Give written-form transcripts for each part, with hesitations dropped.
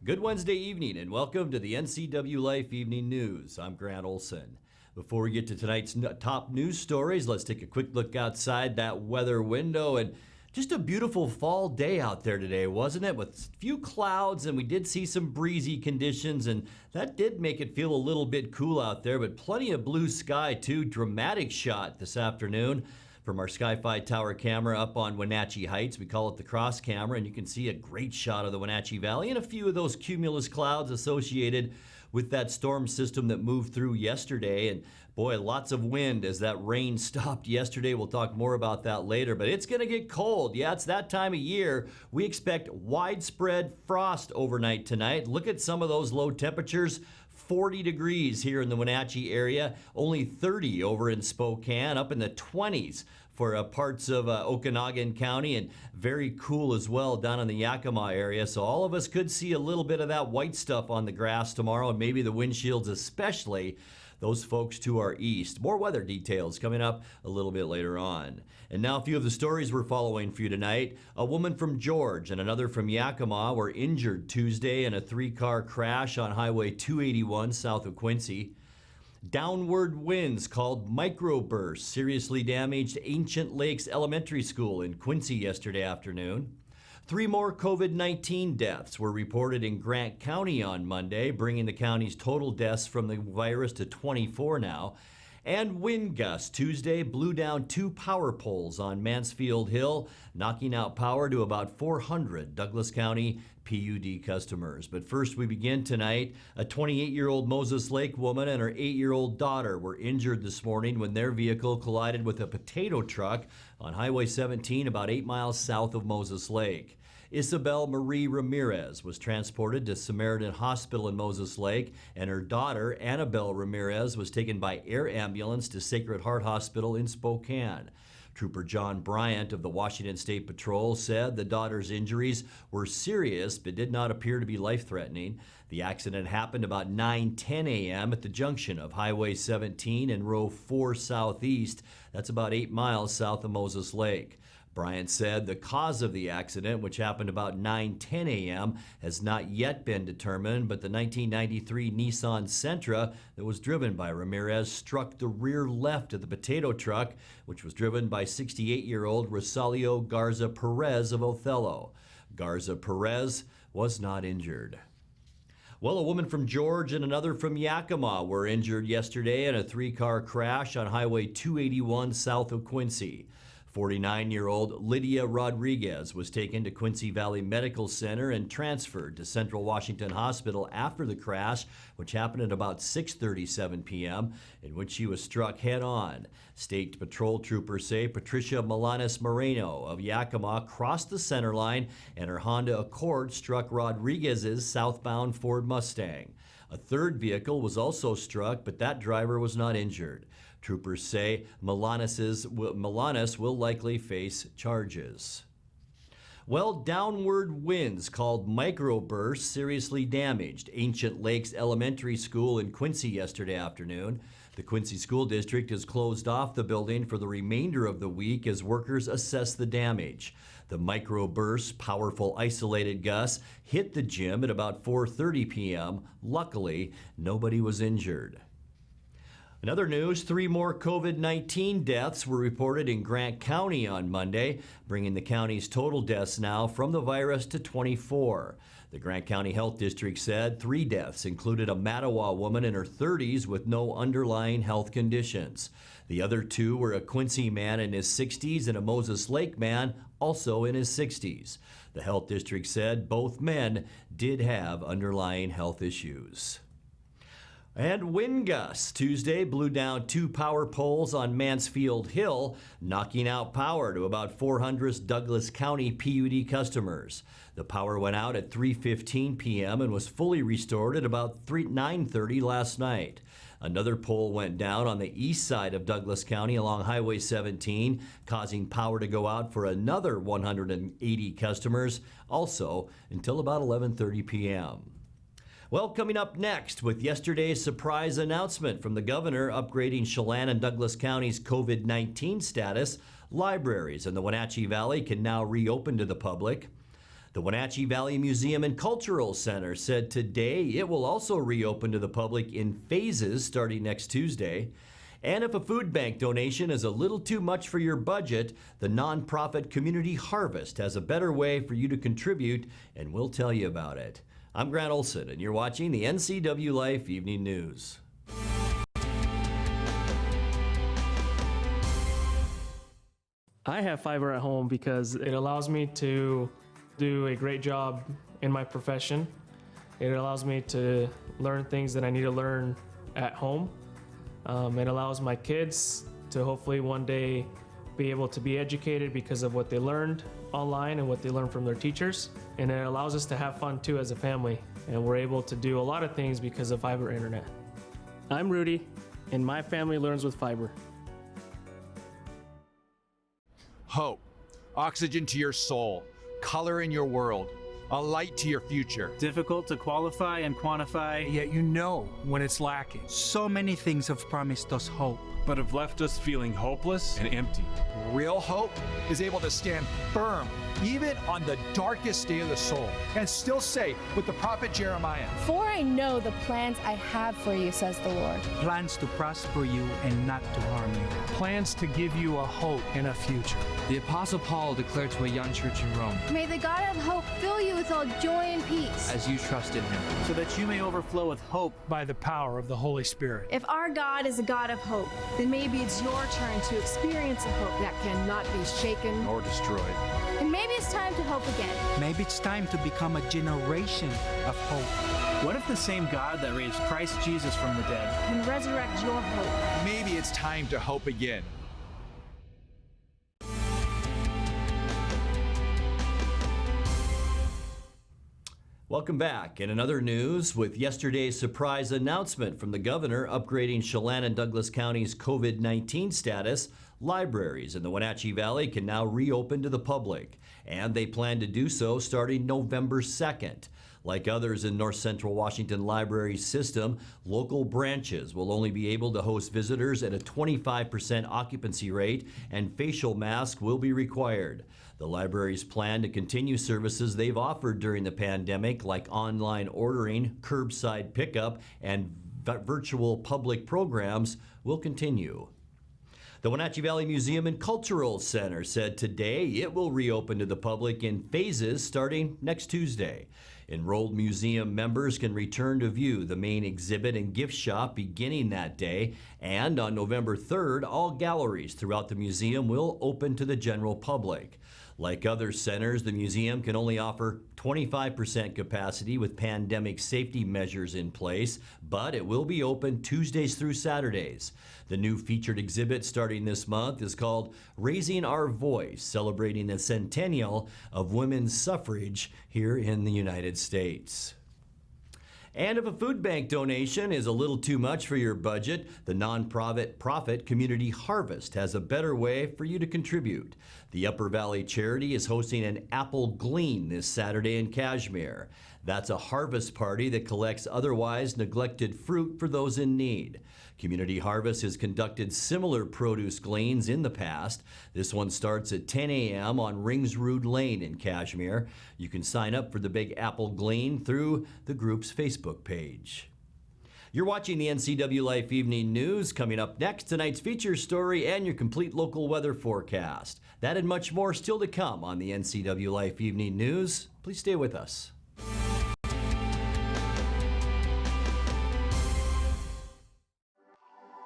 Good Wednesday evening and welcome to the NCWLIFE Evening News. I'm Grant Olson. Before we get to tonight's top news stories, let's take a quick look outside that weather window. And just a beautiful fall day out there today, wasn't it? With a few clouds, and we did see some breezy conditions, and that did make it feel a little bit cool out there, but plenty of blue sky too. Dramatic shot this afternoon from our Sky-Fi Tower camera up on Wenatchee Heights. We call it the cross camera, and you can see a great shot of the Wenatchee Valley and a few of those cumulus clouds associated with that storm system that moved through yesterday. And boy, lots of wind as that rain stopped yesterday. We'll talk more about that later, but it's going to get cold. Yeah, it's that time of year. We expect widespread frost overnight tonight. Look at some of those low temperatures. 40 degrees here in the Wenatchee area, only 30 over in Spokane, up in the 20s for parts of Okanagan County, and very cool as well down in the Yakima area. So all of us could see a little bit of that white stuff on the grass tomorrow, and maybe the windshields especially. Those folks to our east. More weather details coming up a little bit later on. And now a few of the stories we're following for you tonight. A woman from George and another from Yakima were injured Tuesday in a three-car crash on Highway 281 south of Quincy. Downward winds called microbursts seriously damaged Ancient Lakes Elementary School in Quincy yesterday afternoon. 3 more COVID-19 deaths were reported in Grant County on Monday, bringing the county's total deaths from the virus to 24 now. And wind gusts Tuesday blew down 2 power poles on Mansfield Hill, knocking out power to about 400 Douglas County PUD customers. But first we begin tonight. A 28-year-old Moses Lake woman and her 8-year-old daughter were injured this morning when their vehicle collided with a potato truck on Highway 17 about 8 miles south of Moses Lake. Isabel Marie Ramirez was transported to Samaritan Hospital in Moses Lake, and her daughter, Annabelle Ramirez, was taken by air ambulance to Sacred Heart Hospital in Spokane. Trooper John Bryant of the Washington State Patrol said the daughter's injuries were serious but did not appear to be life-threatening. The accident happened about 9:10 a.m. at the junction of Highway 17 and Row 4 Southeast. That's about 8 miles south of Moses Lake. Bryant said the cause of the accident, which happened about 9:10 a.m., has not yet been determined, but the 1993 Nissan Sentra that was driven by Ramirez struck the rear left of the potato truck, which was driven by 68-year-old Rosalio Garza Perez of Othello. Garza Perez was not injured. Well, a woman from George and another from Yakima were injured yesterday in a 3-car crash on Highway 281 south of Quincy. 49-year-old Lydia Rodriguez was taken to Quincy Valley Medical Center and transferred to Central Washington Hospital after the crash, which happened at about 6:37 p.m., in which she was struck head-on. State Patrol troopers say Patricia Milanes Moreno of Yakima crossed the center line and her Honda Accord struck Rodriguez's southbound Ford Mustang. A third vehicle was also struck, but that driver was not injured. Troopers say Milanes will likely face charges. Well, downward winds called microbursts seriously damaged Ancient Lakes Elementary School in Quincy yesterday afternoon. The Quincy School District has closed off the building for the remainder of the week as workers assess the damage. The microbursts, powerful isolated gusts, hit the gym at about 4:30 p.m. Luckily, nobody was injured. In other news, 3 more COVID-19 deaths were reported in Grant County on Monday, bringing the county's total deaths now from the virus to 24. The Grant County Health District said 3 deaths included a Mattawa woman in her 30s with no underlying health conditions. The other 2 were a Quincy man in his 60s and a Moses Lake man also in his 60s. The Health District said both men did have underlying health issues. And wind gusts Tuesday blew down 2 power poles on Mansfield Hill, knocking out power to about 400 Douglas County PUD customers. The power went out at 3:15 p.m. and was fully restored at about 9:30 last night. Another pole went down on the east side of Douglas County along Highway 17, causing power to go out for another 180 customers, also until about 11:30 p.m. Well, coming up next with yesterday's surprise announcement from the governor upgrading Chelan and Douglas County's COVID-19 status, libraries in the Wenatchee Valley can now reopen to the public. The Wenatchee Valley Museum and Cultural Center said today it will also reopen to the public in phases starting next Tuesday. And if a food bank donation is a little too much for your budget, the nonprofit Community Harvest has a better way for you to contribute, and we'll tell you about it. I'm Grant Olson, and you're watching the NCWLIFE Evening News. I have fiber at home because it allows me to do a great job in my profession. It allows me to learn things that I need to learn at home. It allows my kids to hopefully one day be able to be educated because of what they learned online and what they learned from their teachers. And it allows us to have fun too as a family. And we're able to do a lot of things because of fiber internet. I'm Rudy, and my family learns with fiber. Hope, oxygen to your soul, color in your world, a light to your future. Difficult to qualify and quantify, Yet you know when it's lacking. So many things have promised us hope. but have left us feeling hopeless and empty. Real hope is able to stand firm even on the darkest day of the soul and still say with the prophet Jeremiah, "For I know the plans I have for you, says the Lord. Plans to prosper you and not to harm you. Plans to give you a hope and a future." The Apostle Paul declared to a young church in Rome, May the God of hope fill you with all joy and peace. as you trust in him. so that you may overflow with hope. By the power of the Holy Spirit. If our God is a God of hope, then maybe it's your turn to experience a hope that cannot be shaken or destroyed. And maybe it's time to hope again. Maybe it's time to become a generation of hope. What if the same God that raised Christ Jesus from the dead and resurrect your hope? Maybe it's time to hope again. Welcome back. In another news, with yesterday's surprise announcement from the governor upgrading Chelan and Douglas County's COVID-19 status, libraries in the Wenatchee Valley can now reopen to the public, and they plan to do so starting November 2nd. Like others in North Central Washington Library system, local branches will only be able to host visitors at a 25% occupancy rate, and facial masks will be required. The libraries plan to continue services they've offered during the pandemic, like online ordering, curbside pickup, and virtual public programs will continue. The Wenatchee Valley Museum and Cultural Center said today it will reopen to the public in phases starting next Tuesday. Enrolled museum members can return to view the main exhibit and gift shop beginning that day, and on November 3rd, all galleries throughout the museum will open to the general public. Like other centers, the museum can only offer 25% capacity with pandemic safety measures in place, but it will be open Tuesdays through Saturdays. The new featured exhibit starting this month is called Raising Our Voice, celebrating the centennial of women's suffrage here in the United States. And if a food bank donation is a little too much for your budget, the nonprofit Community Harvest has a better way for you to contribute. The Upper Valley Charity is hosting an apple glean this Saturday in Cashmere. That's a harvest party that collects otherwise neglected fruit for those in need. Community Harvest has conducted similar produce gleans in the past. This one starts at 10 a.m. on Ringsrood Lane in Cashmere. You can sign up for the Big Apple Glean through the group's Facebook page. You're watching the NCWLIFE Evening News. Coming up next, tonight's feature story and your complete local weather forecast. That and much more still to come on the NCWLIFE Evening News. Please stay with us.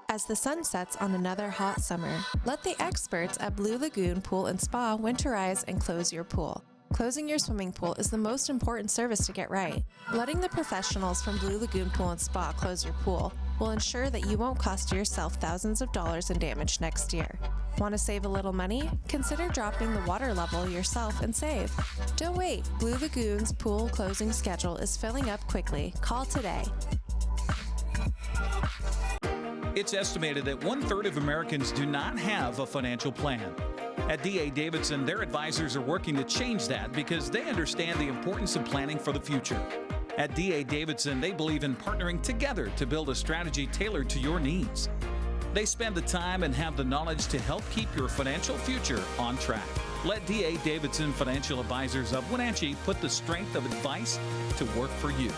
As the sun sets on another hot summer, let the experts at Blue Lagoon Pool and Spa winterize and close your pool. Closing your swimming pool is the most important service to get right. Letting the professionals from Blue Lagoon Pool and Spa close your pool will ensure that you won't cost yourself thousands of dollars in damage next year. Want to save a little money? Consider dropping the water level yourself and save. Don't wait. Blue Lagoon's pool closing schedule is filling up quickly. Call today. It's estimated that 1/3 of Americans do not have a financial plan. At D.A. Davidson, their advisors are working to change that because they understand the importance of planning for the future. At D.A. Davidson, they believe in partnering together to build a strategy tailored to your needs. They spend the time and have the knowledge to help keep your financial future on track. Let D.A. Davidson Financial Advisors of Wenatchee put the strength of advice to work for you.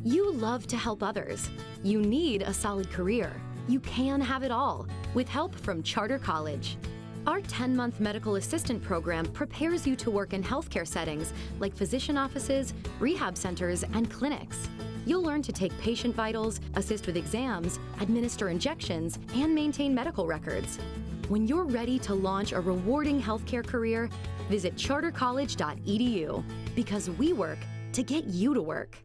You love to help others. You need a solid career. You can have it all with help from Charter College. Our 10-month medical assistant program prepares you to work in healthcare settings like physician offices, rehab centers, and clinics. You'll learn to take patient vitals, assist with exams, administer injections, and maintain medical records. When you're ready to launch a rewarding healthcare career, visit chartercollege.edu because we work to get you to work.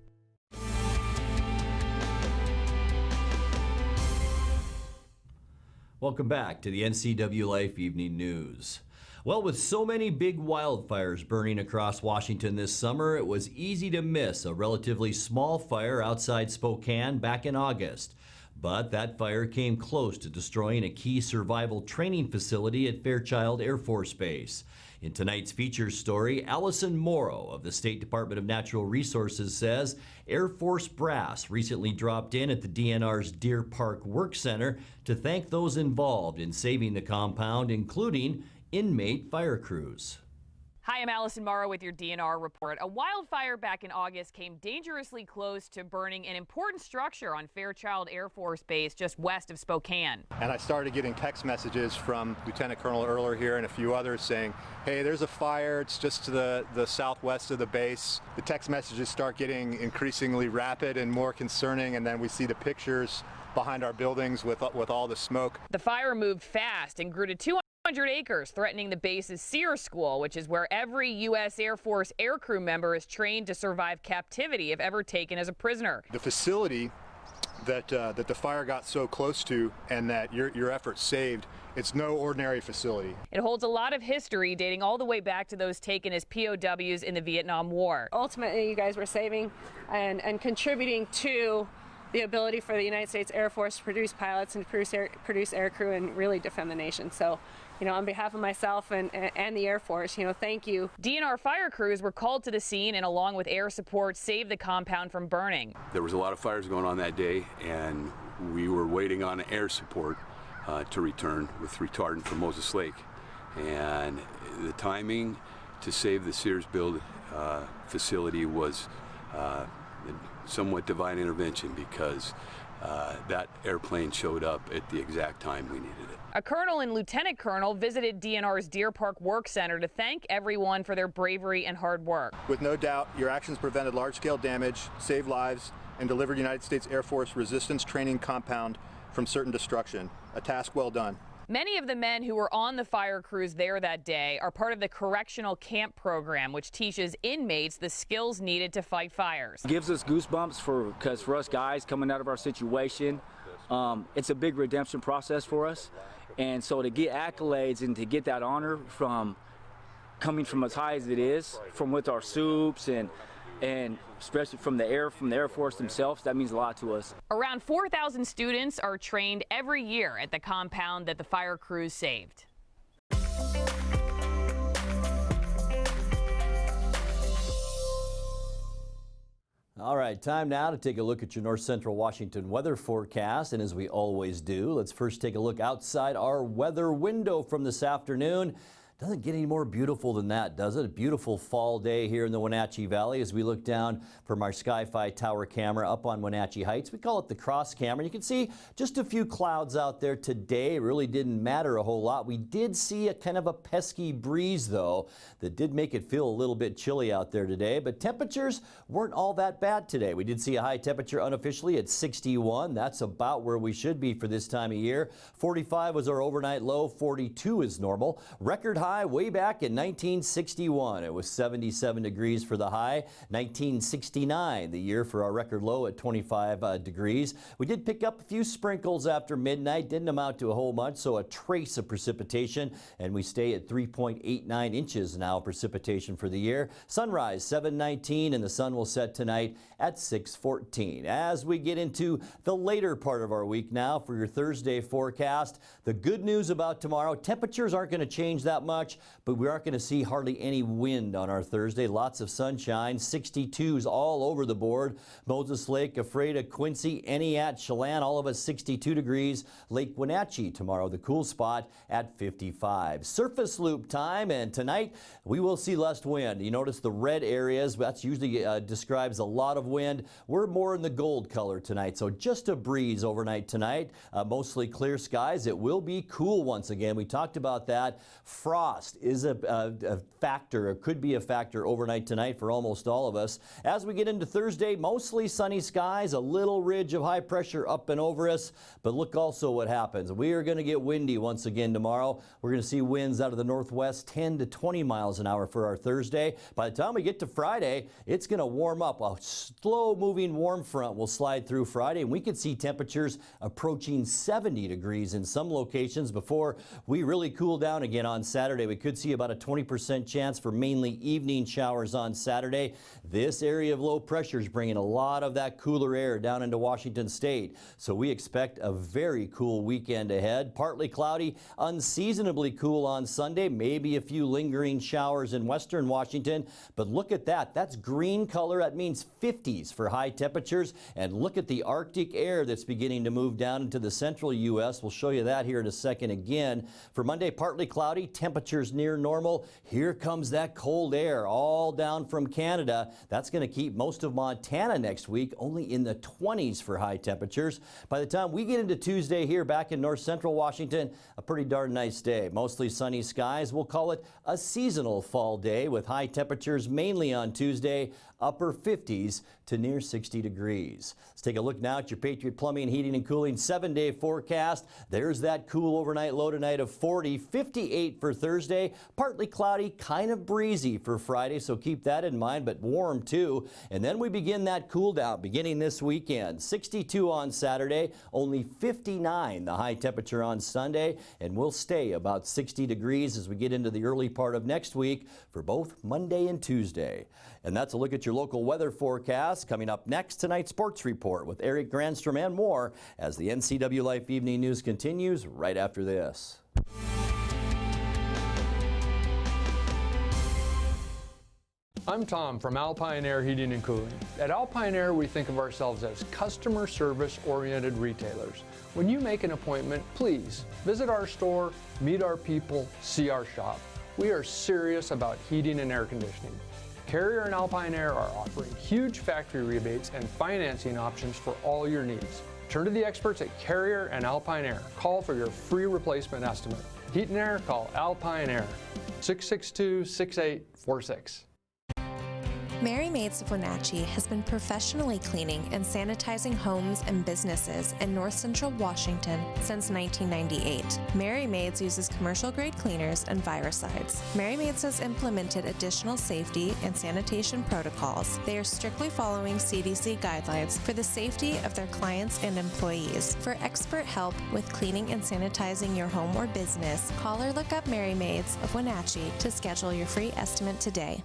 Welcome back to the NCWLIFE Evening News. Well, with so many big wildfires burning across Washington this summer, it was easy to miss a relatively small fire outside Spokane back in August. But that fire came close to destroying a key survival training facility at Fairchild Air Force Base. In tonight's feature story, Allison Morrow of the State Department of Natural Resources says Air Force brass recently dropped in at the DNR's Deer Park Work Center to thank those involved in saving the compound, including inmate fire crews. Hi, I'm Allison Morrow with your DNR report. A wildfire back in August came dangerously close to burning an important structure on Fairchild Air Force Base just west of Spokane. And I started getting text messages from Lieutenant Colonel Erler here and a few others saying, hey, there's a fire, it's just to the southwest of the base. The text messages start getting increasingly rapid and more concerning, and then we see the pictures behind our buildings with all the smoke. The fire moved fast and grew to 200 acres, threatening the base's SEER school, which is where every U.S. Air Force aircrew member is trained to survive captivity if ever taken as a prisoner. The facility that the fire got so close to and that your efforts saved, it's no ordinary facility. It holds a lot of history dating all the way back to those taken as POWs in the Vietnam War. Ultimately, you guys were saving and contributing to the ability for the United States Air Force to produce pilots and produce aircrew and really defend the nation. So, on behalf of myself and the Air Force, thank you. DNR fire crews were called to the scene and, along with air support, saved the compound from burning. There was a lot of fires going on that day, and we were waiting on air support to return with retardant from Moses Lake. And the timing to save the Sears Build facility was somewhat divine intervention because that airplane showed up at the exact time we needed it. A colonel and lieutenant colonel visited DNR's Deer Park Work Center to thank everyone for their bravery and hard work. With no doubt, your actions prevented large-scale damage, saved lives, and delivered United States Air Force resistance training compound from certain destruction. A task well done. Many of the men who were on the fire crews there that day are part of the Correctional Camp Program, which teaches inmates the skills needed to fight fires. It gives us goosebumps because for us guys coming out of our situation, it's a big redemption process for us. And so to get accolades and to get that honor from coming from as high as it is, from with our soups and especially from the Air Force themselves, that means a lot to us. Around 4,000 students are trained every year at the compound that the fire crews saved. All right, time now to take a look at your North Central Washington weather forecast. And as we always do, let's first take a look outside our weather window from this afternoon. Doesn't get any more beautiful than that, does it? A beautiful fall day here in the Wenatchee Valley as we look down from our Sky-Fi tower camera up on Wenatchee Heights. We call it the cross camera. You can see just a few clouds out there today. It really didn't matter a whole lot. We did see a kind of a pesky breeze, though, that did make it feel a little bit chilly out there today. But temperatures weren't all that bad today. We did see a high temperature unofficially at 61. That's about where we should be for this time of year. 45 was our overnight low. 42 is normal. Record high way back in 1961. It was 77 degrees for the high. 1969, the year for our record low at 25 degrees. We did pick up a few sprinkles after midnight. Didn't amount to a whole bunch, so a trace of precipitation. And we stay at 3.89 inches now precipitation for the year. Sunrise 7:19 and the sun will set tonight at 6:14. As we get into the later part of our week now for your Thursday forecast, the good news about tomorrow, temperatures aren't going to change that much. much, but we aren't going to see hardly any wind on our Thursday. Lots of sunshine, 62s all over the board. Moses Lake, Ephrata, Quincy, Eniat, Chelan, all of us 62 degrees. Lake Wenatchee tomorrow, the cool spot at 55. Surface loop time, and tonight we will see less wind. You notice the red areas, that's usually describes a lot of wind. We're more in the gold color tonight, so just a breeze overnight tonight. Mostly clear skies. It will be cool once again. We talked about that. Frost is a factor, or could be a factor overnight tonight for almost all of us. As we get into Thursday, mostly sunny skies, a little ridge of high pressure up and over us, but look also what happens. We are going to get windy once again tomorrow. We're going to see winds out of the northwest 10 to 20 miles an hour for our Thursday. By the time we get to Friday, it's going to warm up. A slow moving warm front will slide through Friday, and we could see temperatures approaching 70 degrees in some locations before we really cool down again on Saturday. We could see about a 20% chance for mainly evening showers on Saturday. This area of low pressure is bringing a lot of that cooler air down into Washington State, so we expect a very cool weekend ahead. Partly cloudy, unseasonably cool on Sunday, maybe a few lingering showers in western Washington, but look at that. That's green color. That means 50s for high temperatures, and look at the Arctic air that's beginning to move down into the central U.S. We'll show you that here in a second again. For Monday, partly cloudy, temperatures near normal. Here comes that cold air all down from Canada. That's going to keep most of Montana next week only in the 20s for high temperatures. By the time we get into Tuesday here back in north central Washington, a pretty darn nice day. Mostly sunny skies. We'll call it a seasonal fall day with high temperatures mainly on Tuesday, upper 50s to near 60 degrees. Let's take a look now at your Patriot Plumbing, Heating and Cooling 7-day forecast. There's that cool overnight low tonight of 40, 58 for Thursday. Partly cloudy, kind of breezy for Friday, so keep that in mind, but warm too. And then we begin that cool down beginning this weekend. 62 on Saturday, only 59 the high temperature on Sunday, and we'll stay about 60 degrees as we get into the early part of next week for both Monday and Tuesday. And that's a look at your local weather forecast. Coming up next, tonight's sports report with Eric Granstrom and more as the NCWLIFE Evening News continues right after this. I'm Tom from Alpine Air Heating and Cooling. At Alpine Air, we think of ourselves as customer service-oriented retailers. When you make an appointment, please visit our store, meet our people, see our shop. We are serious about heating and air conditioning. Carrier and Alpine Air are offering huge factory rebates and financing options for all your needs. Turn to the experts at Carrier and Alpine Air. Call for your free replacement estimate. Heat and air, call Alpine Air, 662-6846. Mary Maids of Wenatchee has been professionally cleaning and sanitizing homes and businesses in north central Washington since 1998. Mary Maids uses commercial-grade cleaners and viricides. Mary Maids has implemented additional safety and sanitation protocols. They are strictly following CDC guidelines for the safety of their clients and employees. For expert help with cleaning and sanitizing your home or business, call or look up Mary Maids of Wenatchee to schedule your free estimate today.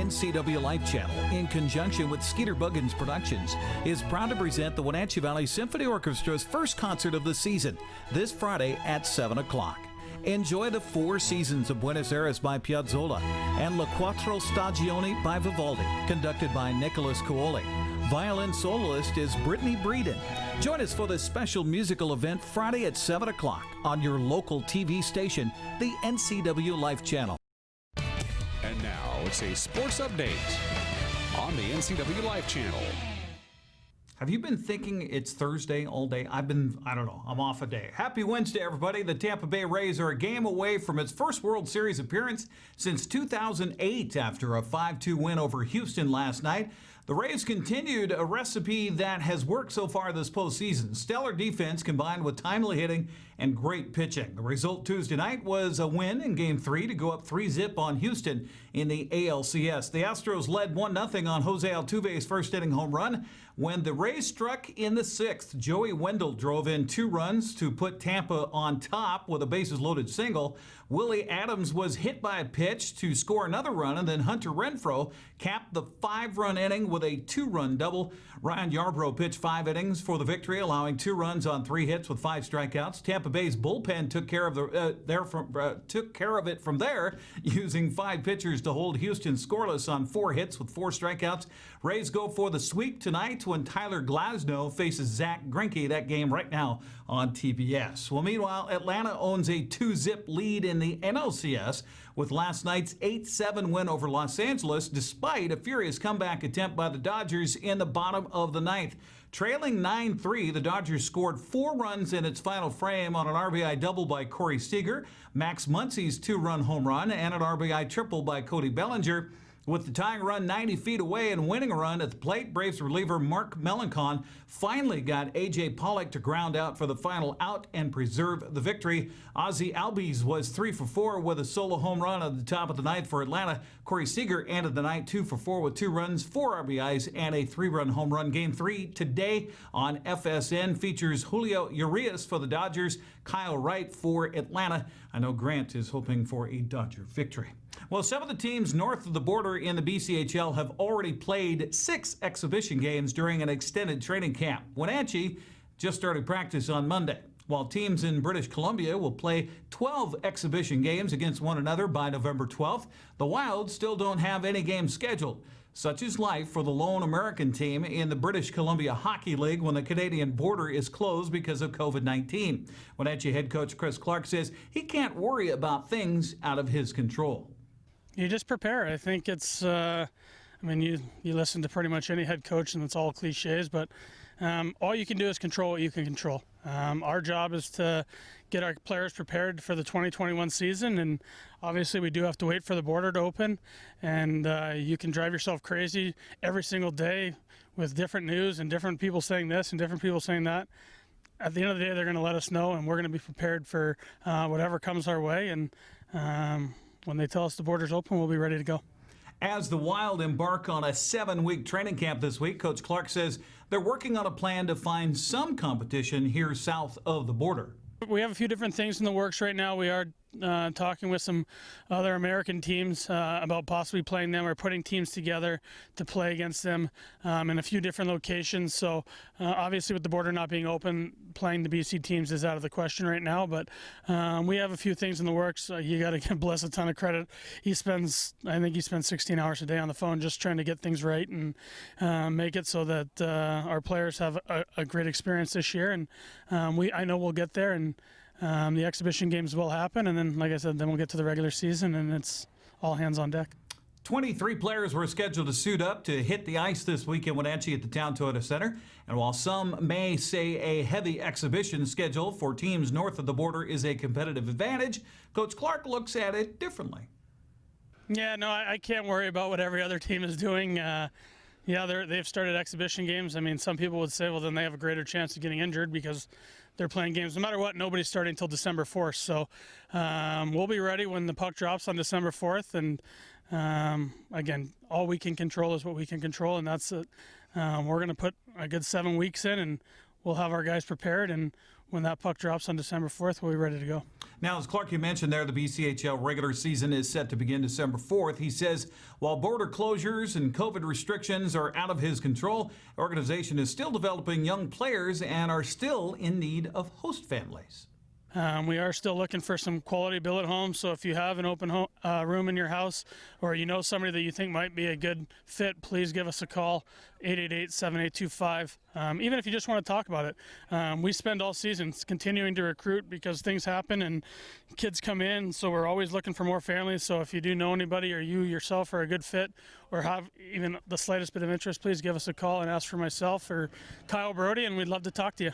NCWLIFE Channel, in conjunction with Skeeter Buggins Productions, is proud to present the Wenatchee Valley Symphony Orchestra's first concert of the season, this Friday at 7 o'clock. Enjoy the Four Seasons of Buenos Aires by Piazzolla and Le Quattro Stagioni by Vivaldi, conducted by Nicholas Cooli. Violin soloist is Brittany Breeden. Join us for this special musical event Friday at 7 o'clock on your local TV station, the NCWLIFE Channel. And now it's a sports update on the NCWLIFE Channel. Have you been thinking it's Thursday all day? I don't know, I'm off a day. Happy Wednesday, everybody. The Tampa Bay Rays are a game away from its first World Series appearance since 2008 after a 5-2 win over Houston last night. The Rays continued a recipe that has worked so far this postseason. Stellar defense combined with timely hitting and great pitching. The result Tuesday night was a win in Game 3 to go up 3-0 on Houston in the ALCS. The Astros led 1-0 on Jose Altuve's first inning home run. When the Rays struck in the 6th, Joey Wendell drove in 2 runs to put Tampa on top with a bases-loaded single. Willie Adams was hit by a pitch to score another run, and then Hunter Renfroe capped the 5-run inning with a 2-run double. Ryan Yarbrough pitched 5 innings for the victory, allowing 2 runs on 3 hits with 5 strikeouts. Tampa Bay's bullpen took care of it from there, using 5 pitchers to hold Houston scoreless on 4 hits with 4 strikeouts. Rays go for the sweep tonight when Tyler Glasnow faces Zach Greinke. That game right now on TBS. Well, meanwhile, Atlanta owns a 2-zip lead in the NLCS with last night's 8-7 win over Los Angeles, despite a furious comeback attempt by the Dodgers in the bottom of the 9th. Trailing 9-3, the Dodgers scored 4 runs in its final frame on an RBI double by Corey Seager, Max Muncy's 2-run home run, and an RBI triple by Cody Bellinger. With the tying run 90 feet away and winning a run at the plate, Braves reliever Mark Melancon finally got A.J. Pollock to ground out for the final out and preserve the victory. Ozzie Albies was 3 for 4 with a solo home run at the top of the 9th for Atlanta. Corey Seager ended the night 2 for 4 with 2 runs, 4 RBIs, and a 3-run home run. Game 3 today on FSN features Julio Urias for the Dodgers, Kyle Wright for Atlanta. I know Grant is hoping for a Dodger victory. Well, some of the teams north of the border in the BCHL have already played 6 exhibition games during an extended training camp. Wenatchee just started practice on Monday, while teams in British Columbia will play 12 exhibition games against one another by November 12th. The Wild still don't have any games scheduled. Such is life for the lone American team in the British Columbia Hockey League when the Canadian border is closed because of COVID-19. Wenatchee head coach Chris Clark says he can't worry about things out of his control. You just prepare. I think it's, you listen to pretty much any head coach and it's all cliches, but all you can do is control what you can control. Our job is to get our players prepared for the 2021 season, and obviously we do have to wait for the border to open, and you can drive yourself crazy every single day with different news and different people saying this and different people saying that. At the end of the day, they're going to let us know, and we're going to be prepared for whatever comes our way, and when they tell us the border's open, we'll be ready to go. As the Wild embark on a 7-week training camp this week, Coach Clark says they're working on a plan to find some competition here south of the border. We have a few different things in the works right now. We are talking with some other American teams about possibly playing them or putting teams together to play against them in a few different locations. So obviously with the border not being open, playing the BC teams is out of the question right now, but we have a few things in the works. You got to give Bless a ton of credit. I think he spends 16 hours a day on the phone just trying to get things right and make it so that our players have a great experience this year, and I know we'll get there, and the exhibition games will happen, and then, like I said, then we'll get to the regular season, and it's all hands on deck. 23 players were scheduled to suit up to hit the ice this week in Wenatchee at the Town Toyota Center. And while some may say a heavy exhibition schedule for teams north of the border is a competitive advantage, Coach Clark looks at it differently. Yeah, no, I can't worry about what every other team is doing. They've started exhibition games. I mean, some people would say, well, then they have a greater chance of getting injured because they're playing games. No matter what, nobody's starting until December 4th. So we'll be ready when the puck drops on December 4th. And again, all we can control is what we can control, and that's it. We're going to put a good 7 weeks in, and we'll have our guys prepared. And when that puck drops on December 4th, we'll be ready to go. Now, as Clark, you mentioned there, the BCHL regular season is set to begin December 4th. He says while border closures and COVID restrictions are out of his control, the organization is still developing young players and are still in need of host families. We are still looking for some quality billet homes, so if you have an open room in your house or you know somebody that you think might be a good fit, please give us a call, 888-7825. Even if you just want to talk about it. We spend all season continuing to recruit because things happen and kids come in, so we're always looking for more families. So if you do know anybody or you yourself are a good fit or have even the slightest bit of interest, please give us a call and ask for myself or Kyle Brody, and we'd love to talk to you.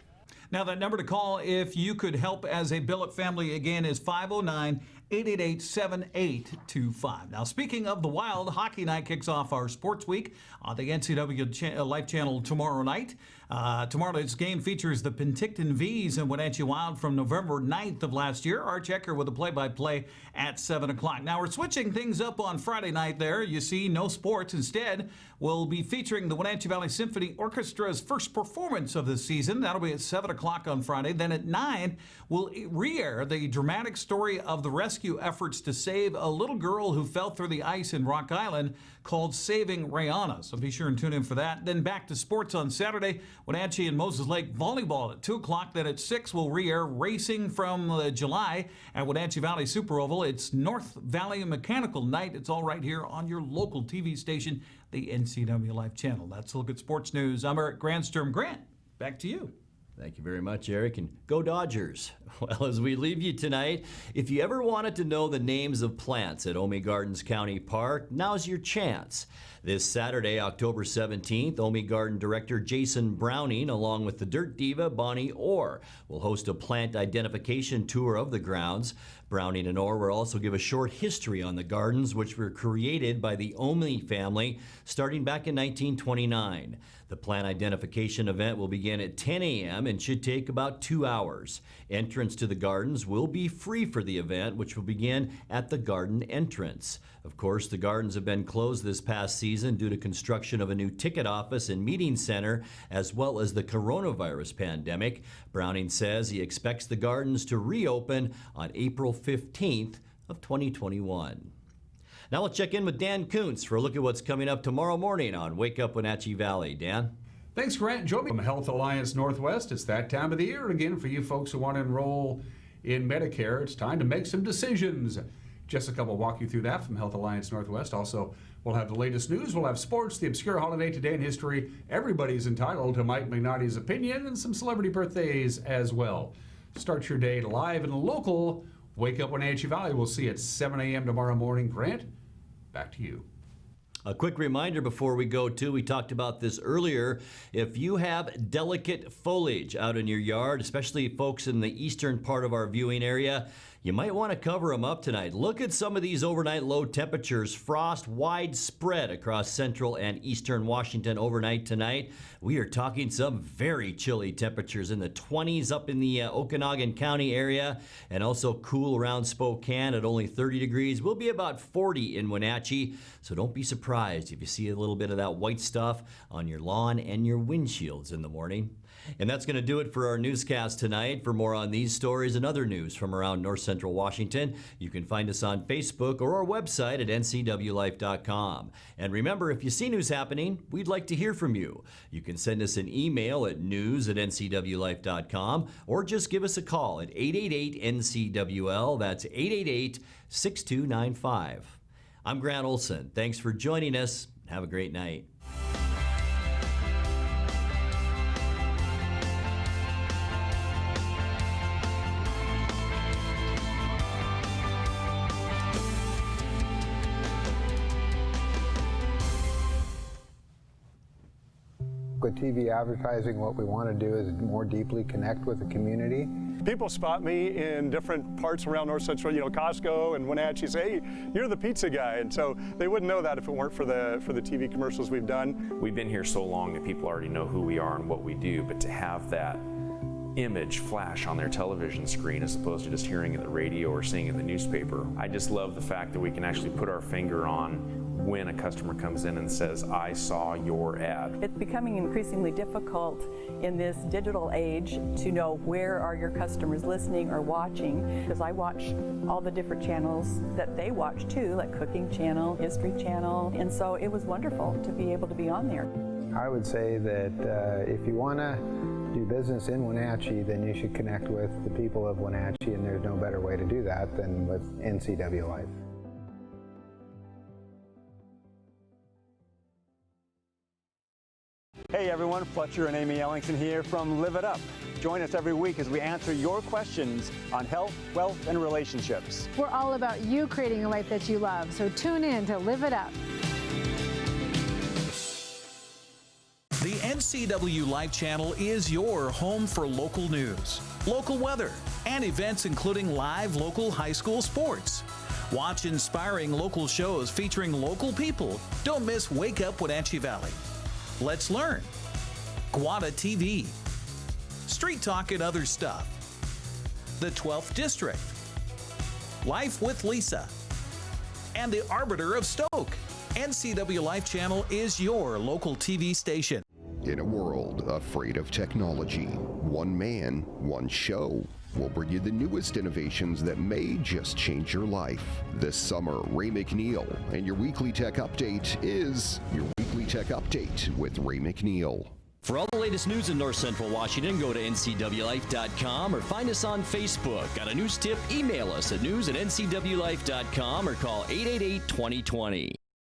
Now, that number to call if you could help as a billet family, again, is 509-888-7825. Now, speaking of the Wild, Hockey Night kicks off our sports week on the NCWLIFE channel tomorrow night. Tomorrow night's game features the Penticton V's and Wenatchee Wild from November 9th of last year. Arch Ecker with a play-by-play at 7 o'clock. Now, we're switching things up on Friday night there. You see, no sports. Instead, we'll be featuring the Wenatchee Valley Symphony Orchestra's first performance of the season. That'll be at 7 o'clock on Friday. Then at 9, we'll re-air the dramatic story of the rescue rescue efforts to save a little girl who fell through the ice in Rock Island called Saving Rihanna. So be sure and tune in for that. Then back to sports on Saturday. Wenatchee and Moses Lake volleyball at 2 o'clock. Then at 6 we'll re-air racing from July at Wenatchee Valley Super Oval. It's North Valley Mechanical Night. It's all right here on your local TV station, the NCWLIFE channel. That's a look at sports news. I'm Eric Grandstrom. Grant, back to you. Thank you very much, Eric, and go Dodgers. Well, as we leave you tonight, if you ever wanted to know the names of plants at Omi Gardens County Park, now's your chance. This Saturday, October 17th, Omi Garden Director Jason Browning, along with the Dirt Diva Bonnie Orr, will host a plant identification tour of the grounds. Browning and Orr will also give a short history on the gardens, which were created by the Omi family starting back in 1929. The plant identification event will begin at 10 a.m. and should take about 2 hours. Entrance to the gardens will be free for the event, which will begin at the garden entrance. Of course, the gardens have been closed this past season due to construction of a new ticket office and meeting center, as well as the coronavirus pandemic. Browning says he expects the gardens to reopen on April 15th of 2021. Now let's check in with Dan Kuntz for a look at what's coming up tomorrow morning on Wake Up Wenatchee Valley. Dan? Thanks, Grant. Join me from Health Alliance Northwest. It's that time of the year again for you folks who want to enroll in Medicare. It's time to make some decisions. Jessica will walk you through that from Health Alliance Northwest. Also, we'll have the latest news. We'll have sports, the obscure holiday today in history. Everybody's entitled to Mike Magnotti's opinion, and some celebrity birthdays as well. Start your day live and local. Wake Up Wenatchee Valley. We'll see you at 7 a.m. tomorrow morning. Grant, back to you. A quick reminder before we go, too, we talked about this earlier. If you have delicate foliage out in your yard, especially folks in the eastern part of our viewing area, you might want to cover them up tonight. Look at some of these overnight low temperatures. Frost widespread across central and eastern Washington overnight tonight. We are talking some very chilly temperatures in the 20s up in the Okanagan County area, and also cool around Spokane at only 30 degrees. We'll be about 40 in Wenatchee, so don't be surprised if you see a little bit of that white stuff on your lawn and your windshields in the morning. And that's going to do it for our newscast tonight. For more on these stories and other news from around north central Washington, you can find us on Facebook or our website at ncwlife.com. And remember, if you see news happening, we'd like to hear from you. You can send us an email at news@ncwlife.com or just give us a call at 888-NCWL. That's 888-6295. I'm Grant Olson. Thanks for joining us. Have a great night. With TV advertising, what we want to do is more deeply connect with the community. People spot me in different parts around North Central, Costco and Wenatchee, say, hey, you're the pizza guy. And so they wouldn't know that if it weren't for the TV commercials we've done. We've been here so long that people already know who we are and what we do, but to have that image flash on their television screen as opposed to just hearing it in the radio or seeing it in the newspaper, I just love the fact that we can actually put our finger on when a customer comes in and says, I saw your ad. It's becoming increasingly difficult in this digital age to know where are your customers listening or watching, because I watch all the different channels that they watch too, like Cooking Channel, History Channel, and so it was wonderful to be able to be on there. I would say that if you want to do business in Wenatchee, then you should connect with the people of Wenatchee, and there's no better way to do that than with NCWLIFE. Hey everyone, Fletcher and Amy Ellingson here from Live It Up. Join us every week as we answer your questions on health, wealth, and relationships. We're all about you creating a life that you love, so tune in to Live It Up. The NCWLIFE channel is your home for local news, local weather, and events including live local high school sports. Watch inspiring local shows featuring local people. Don't miss Wake Up Wenatchee Valley. Let's learn. Guada TV. Street Talk and Other Stuff. The 12th District. Life with Lisa. And the Arbiter of Stoke. NCWLIFE channel is your local TV station. In a world afraid of technology, one man, one show. will bring you the newest innovations that may just change your life. This summer, Ray McNeil, and your Weekly Tech Update is your Weekly Tech Update with Ray McNeil. For all the latest news in North Central Washington, go to ncwlife.com or find us on Facebook. Got a news tip? Email us at news@ncwlife.com or call 888-2020.